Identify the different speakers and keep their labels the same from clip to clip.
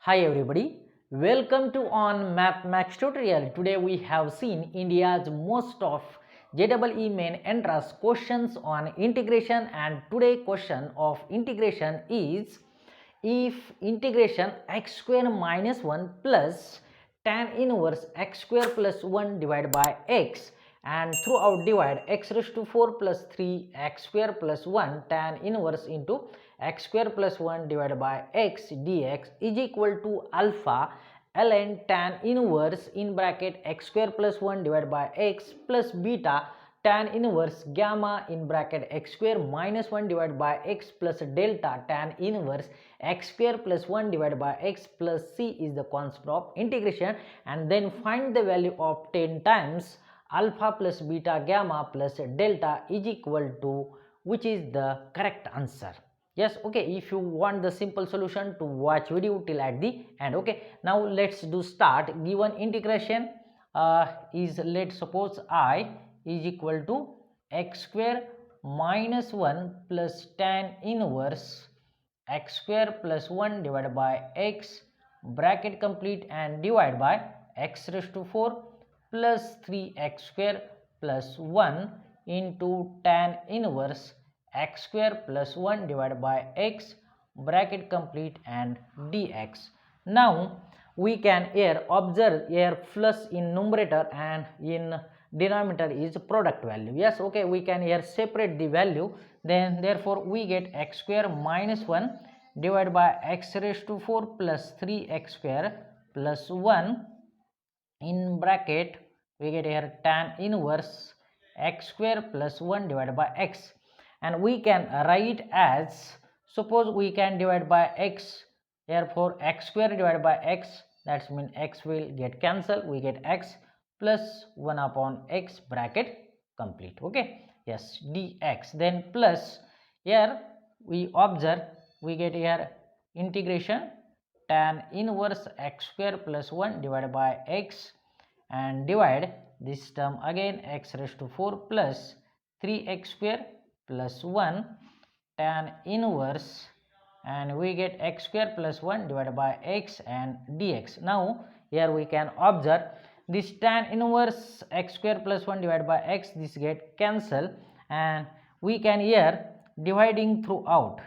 Speaker 1: Hi everybody, welcome to on Max tutorial. Today we have seen India's most of JEE main entrance questions on integration, and today question of integration is if integration x square minus 1 plus tan inverse x square plus 1 divided by x and throughout divide x raised to 4 plus 3 x square plus 1 tan inverse into x square plus 1 divided by x dx is equal to alpha ln tan inverse in bracket x square plus 1 divided by x plus beta tan inverse gamma in bracket x square minus 1 divided by x plus delta tan inverse x square plus 1 divided by x plus c is the concept of integration, and then find the value of 10 times alpha plus beta gamma plus delta is equal to which is the correct answer. Yes, okay, if you want the simple solution to watch video till at the end. Okay, now let's do start. Given integration is, let's suppose I is equal to x square minus 1 plus tan inverse x square plus 1 divided by x bracket complete and divide by x raised to 4 plus 3x square plus 1 into tan inverse x square plus 1 divided by x bracket complete and dx. Now we can here observe here plus in numerator and in denominator is product value. Yes, okay, we can here separate the value, then therefore we get x square minus 1 divided by x raised to 4 plus 3x square plus 1 in bracket we get here tan inverse x square plus 1 divided by x, and we can write as, suppose we can divide by x, therefore x square divided by x, that means x will get cancelled, we get x plus 1 upon x bracket complete. Okay, yes, dx, then plus here we observe we get here integration tan inverse x square plus 1 divided by x and divide this term again x raised to 4 plus 3x square plus 1 tan inverse and we get x square plus 1 divided by x and dx. Now here we can observe this tan inverse x square plus 1 divided by x, this get cancel, and we can here dividing throughout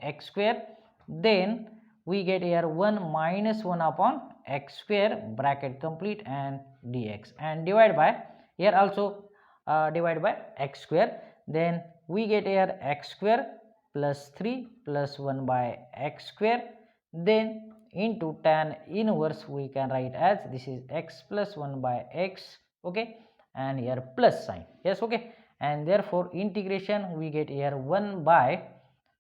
Speaker 1: x square, then we get here 1 minus 1 upon x square bracket complete and dx and divide by here also divide by x square, then we get here x square plus 3 plus 1 by x square, then into tan inverse we can write as this is x plus 1 by x. Okay, and here plus sign. Yes, okay, and therefore integration we get here 1 by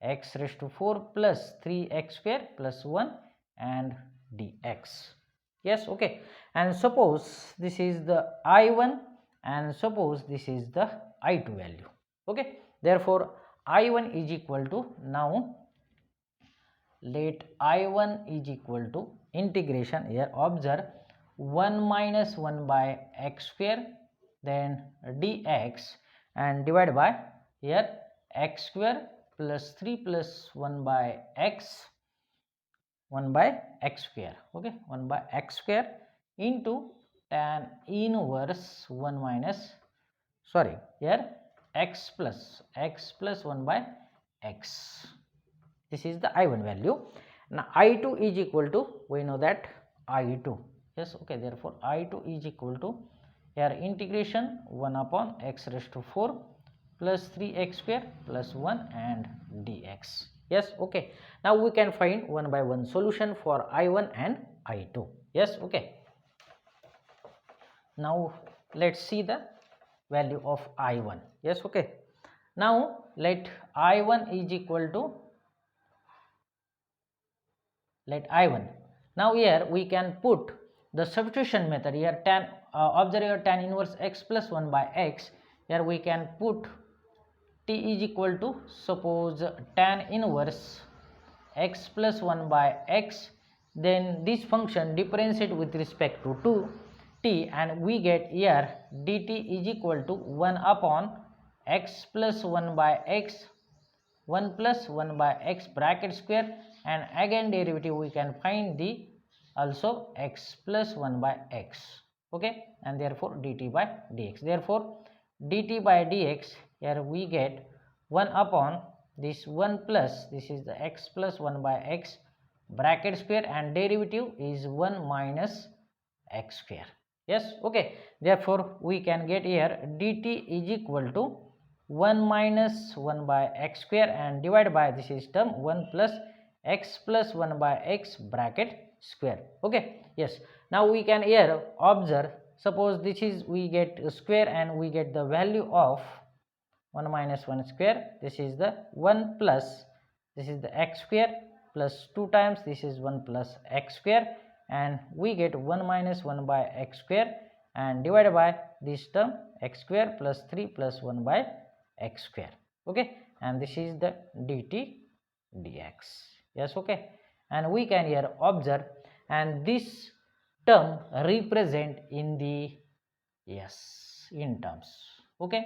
Speaker 1: x raised to 4 plus 3x square plus 1 and dx. Yes, okay, and suppose this is the I1 and suppose this is the I2 value. Okay, therefore I1 is equal to, now let I1 is equal to integration here observe 1 minus 1 by x square then dx and divide by here x square plus 3 plus 1 by x, 1 by x square. Okay, 1 by x square into tan inverse 1 minus, sorry, here x plus 1 by x. This is the I1 value. Now I2 is equal to, we know that I2. Yes, okay, therefore I2 is equal to here integration 1 upon x raised to 4 plus 3x square plus 1 and dx. Yes, okay, now we can find one by one solution for I1 and I2. Yes, okay, now let's see the value of I1. Yes, okay, now let I1 is equal to, let I1, now here we can put the substitution method here tan observe here tan inverse x plus 1 by x, here we can put t is equal to, suppose tan inverse x plus 1 by x, then this function differentiate with respect to t and we get here dt is equal to 1 upon x plus 1 by x 1 plus 1 by x bracket square, and again derivative we can find the also x plus 1 by x, okay, and therefore dt by dx. Therefore dt by dx, here we get 1 upon this 1 plus, this is the x plus 1 by x bracket square, and derivative is 1 minus x square. Yes, okay. Therefore we can get here dt is equal to 1 minus 1 by x square, and divided by this is term 1 plus x plus 1 by x bracket square. Okay, yes. Now we can here observe, suppose this is we get a square and we get the value of 1 minus 1 square, this is the 1 plus, this is the x square plus 2 times this is 1 plus x square, and we get 1 minus 1 by x square, and divided by this term x square plus 3 plus 1 by x square. Okay, and this is the dt dx. Yes, okay, and we can here observe, and this term represent in the, yes, in terms. Okay,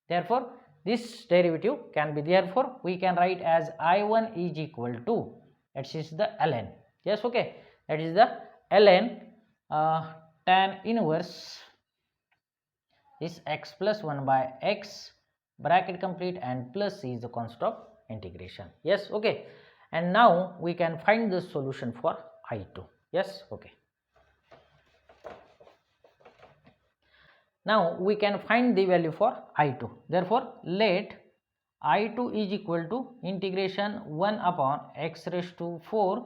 Speaker 1: therefore this derivative can be, therefore we can write as I1 is equal to, that is the ln. Yes, okay, that is the ln tan inverse is x plus 1 by x bracket complete, and plus is the constant of integration. Yes, okay, and now we can find the solution for I2. Yes, okay. Now we can find the value for I2. Therefore let I2 is equal to integration 1 upon x raised to 4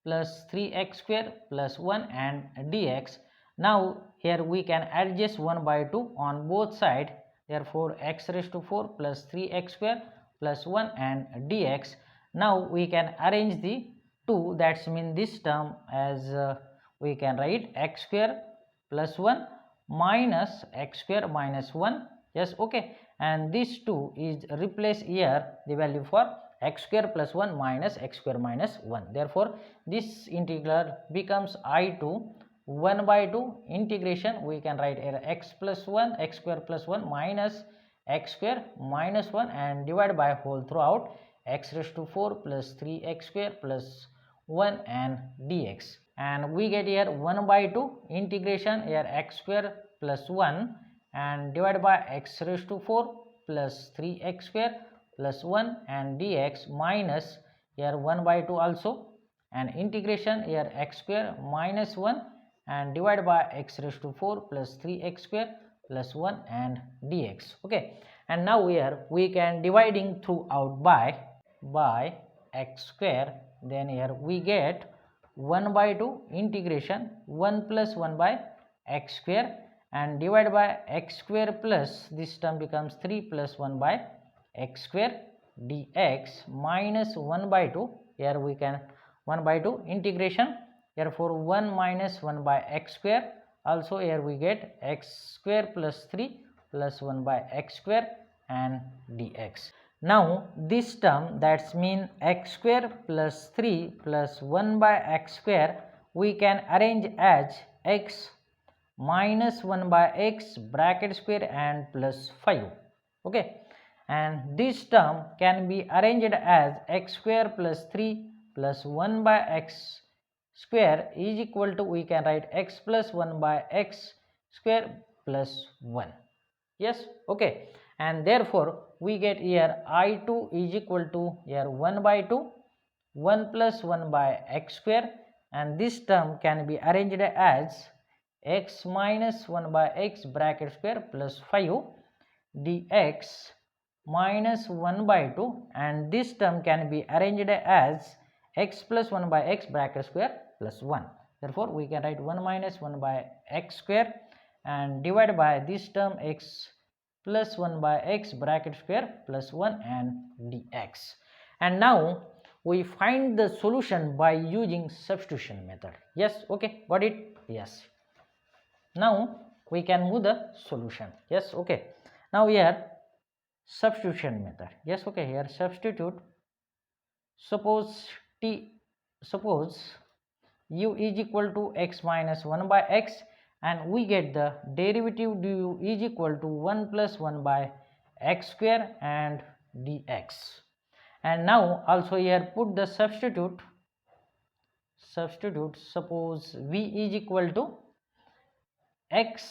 Speaker 1: plus 3x square plus 1 and dx. Now here we can adjust 1 by 2 on both sides. Therefore x raised to 4 plus 3x square plus 1 and dx. Now we can arrange the 2, that's mean this term as we can write x square plus 1 minus x square minus 1. Yes, okay, and this 2 is replace here the value for x square plus 1 minus x square minus 1. Therefore this integral becomes I2 1 by 2 integration, we can write here x plus 1 x square plus 1 minus x square minus 1, and divide by whole throughout x raised to 4 plus 3x square plus 1 and dx, and we get here 1 by 2 integration here x square plus 1 and divided by x raised to 4 plus 3x square plus 1 and dx, minus here 1 by 2 also, and integration here x square minus 1 and divided by x raised to 4 plus 3x square plus 1 and dx. Okay, and now here we can dividing throughout by x square, then here we get 1 by 2 integration 1 plus 1 by x square and divided by x square plus this term becomes 3 plus 1 by x square dx, minus 1 by 2, here we can 1 by 2 integration, therefore 1 minus 1 by x square, also here we get x square plus 3 plus 1 by x square and dx. Now this term, that's mean x square plus 3 plus 1 by x square, we can arrange as x minus 1 by x bracket square and plus 5. Okay, and this term can be arranged as x square plus 3 plus 1 by x square is equal to, we can write x plus 1 by x square plus 1. Yes, okay, and therefore we get here I2 is equal to here 1 by 2 1 plus 1 by x square, and this term can be arranged as x minus 1 by x bracket square plus 5 dx minus 1 by 2, and this term can be arranged as x plus 1 by x bracket square plus 1. Therefore we can write 1 minus 1 by x square and divided by this term x plus 1 by x bracket square plus 1 and dx. And now we find the solution by using substitution method. Yes, okay, got it? Yes. Now we can move the solution. Yes, okay, now here substitution method. Yes, okay, here substitute, suppose u is equal to x minus 1 by x, and we get the derivative du is equal to 1 plus 1 by x square and dx, And now also here put the substitute, suppose v is equal to x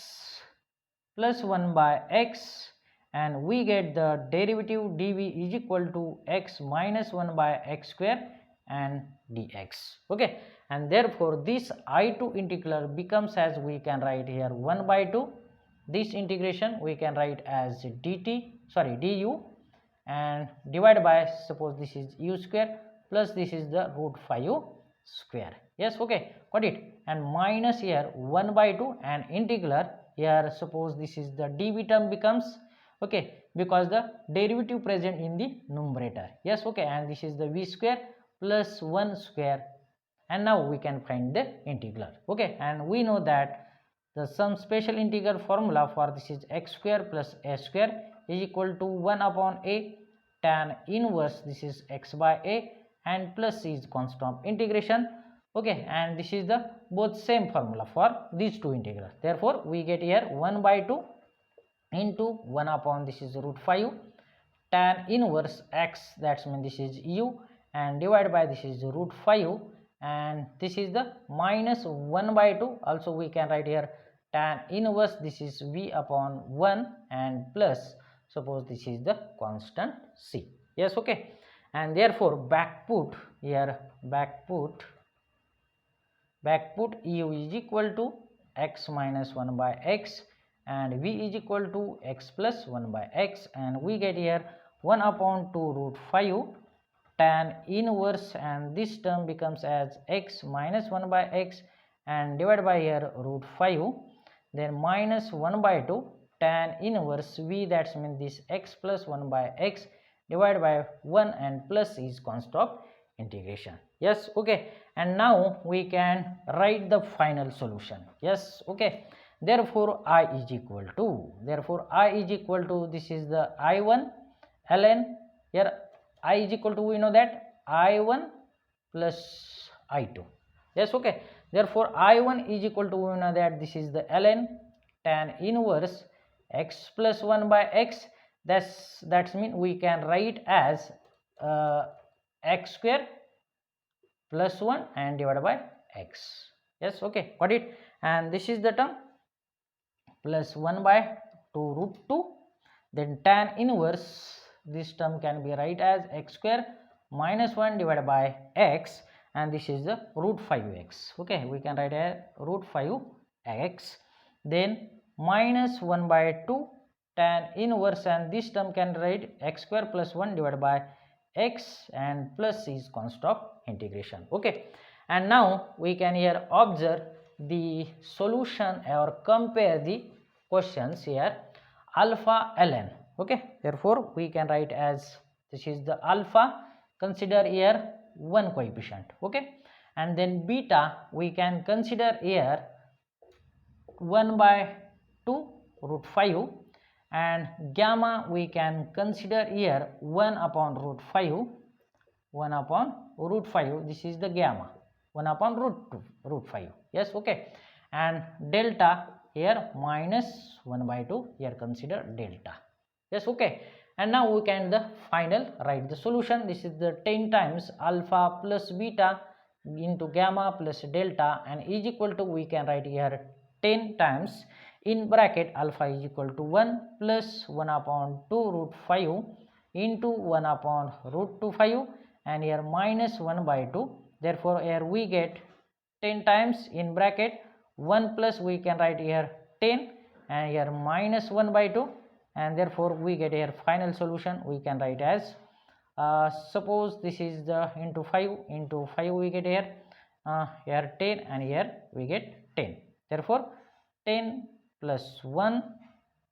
Speaker 1: plus 1 by x, and we get the derivative dv is equal to x minus 1 by x square and dx. Okay, and therefore this I2 integral becomes, as we can write here, 1 by 2. This integration we can write as du, and divide by, suppose this is u square plus this is the root 5 square. Yes, okay, got it. And minus here 1 by 2 and integral here, suppose this is the dv term becomes, okay, because the derivative present in the numerator. Yes, okay, and this is the v square plus 1 square, and now we can find the integral. Okay, and we know that the some special integral formula for this is x square plus a square is equal to 1 upon a tan inverse this is x by a and plus c is constant of integration. Okay, and this is the both same formula for these two integrals. Therefore we get here 1 by 2 into 1 upon this is root 5 tan inverse x, that's mean this is u, and divided by this is root 5, and this is the minus 1 by 2, also we can write here tan inverse this is v upon 1 and plus, suppose this is the constant c. Yes, okay, and therefore back put here, back put u is equal to x minus 1 by x and v is equal to x plus 1 by x, and we get here 1 upon 2 root 5 tan inverse, and this term becomes as x minus 1 by x and divided by here root 5, then minus 1 by 2 tan inverse v, that means this x plus 1 by x divided by 1 and plus is constant of integration. Yes, okay, and now we can write the final solution. Yes, okay, therefore I is equal to, this is the I1 ln, here I is equal to, we know that I1 plus I2. Yes, okay, therefore I1 is equal to, we know that this is the ln tan inverse x plus 1 by x, that's mean we can write as x square plus 1 and divided by x. Yes, okay, got it, and this is the term plus 1 by 2 root 2, then tan inverse this term can be write as x square minus 1 divided by x, and this is the root 5x. Okay, we can write as root 5x, then minus 1 by 2 tan inverse, and this term can write x square plus 1 divided by x and plus is constant of integration. Okay, and now we can here observe the solution or compare the questions here alpha ln. Okay, therefore we can write as this is the alpha, consider here one coefficient. Okay, and then beta we can consider here 1 by 2 root 5, and gamma we can consider here 1 upon root 5, this is the gamma, 1 upon root 5. Yes, okay, and delta here minus 1 by 2, here consider delta. Yes, okay, and now we can the final write the solution. This is the 10 times alpha plus beta into gamma plus delta, and is equal to, we can write here 10 times in bracket alpha is equal to 1 plus 1 upon 2 root 5 into 1 upon root 2 5, and here minus 1 by 2. Therefore here we get 10 times in bracket 1 plus, we can write here 10, and here minus 1 by 2, and therefore we get here final solution we can write as suppose this is the into 5 we get here 10, and here we get 10. Therefore 10 plus 1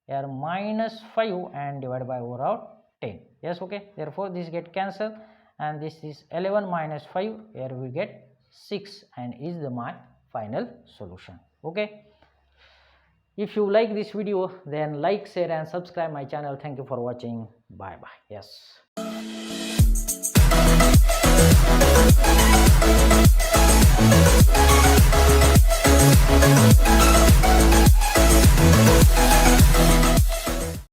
Speaker 1: here minus 5 and divided by overall 10. Yes, okay, therefore this get cancelled, and this is 11 minus 5, here we get 6, and is the my final solution. Okay, if you like this video then like, share and subscribe my channel. Thank you for watching. Bye bye. Yes.